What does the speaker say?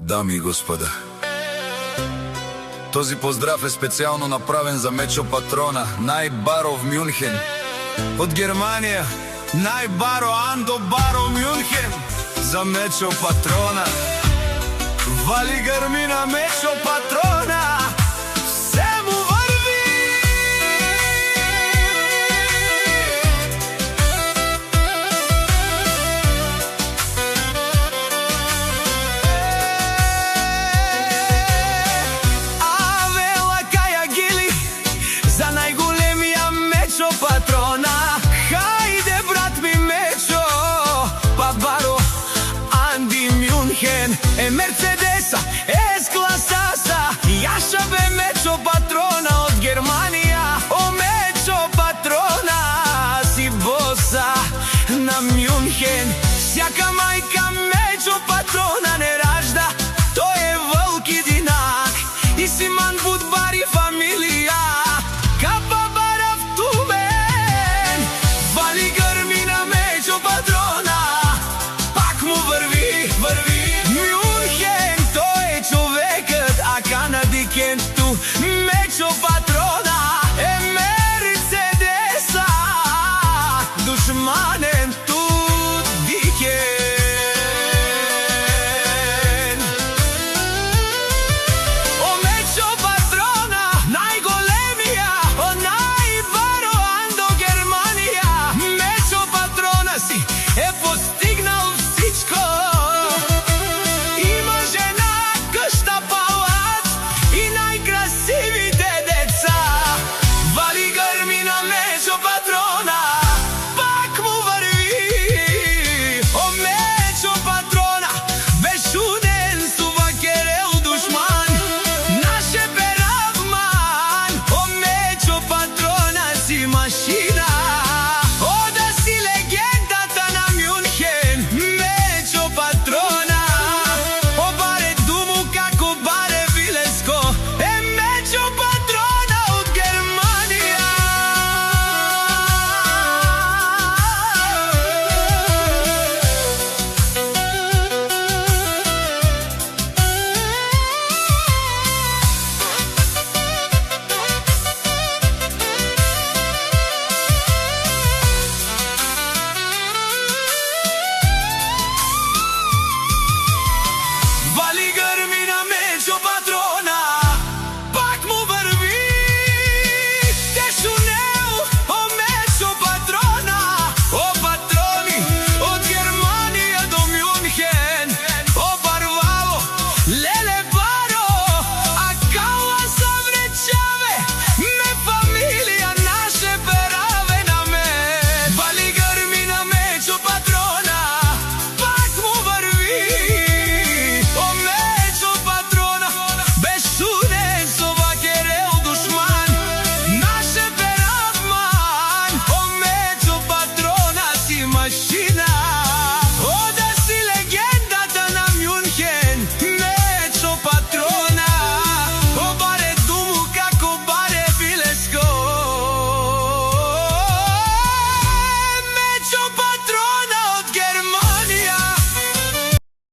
Дами и господа, този поздрав е специјално направен за Мечо Патрона, најбаро в Мюнхен. Од Германија, најбаро Андо Баро Мюнхен. За Мечо Патрона, вали грмина Мечо Патрона. Се му върви. Авела каја гили за најголемија Мечо Патрона. Хајде брат ми Мечо, па баро Анди Мюнхен е Мерцедес.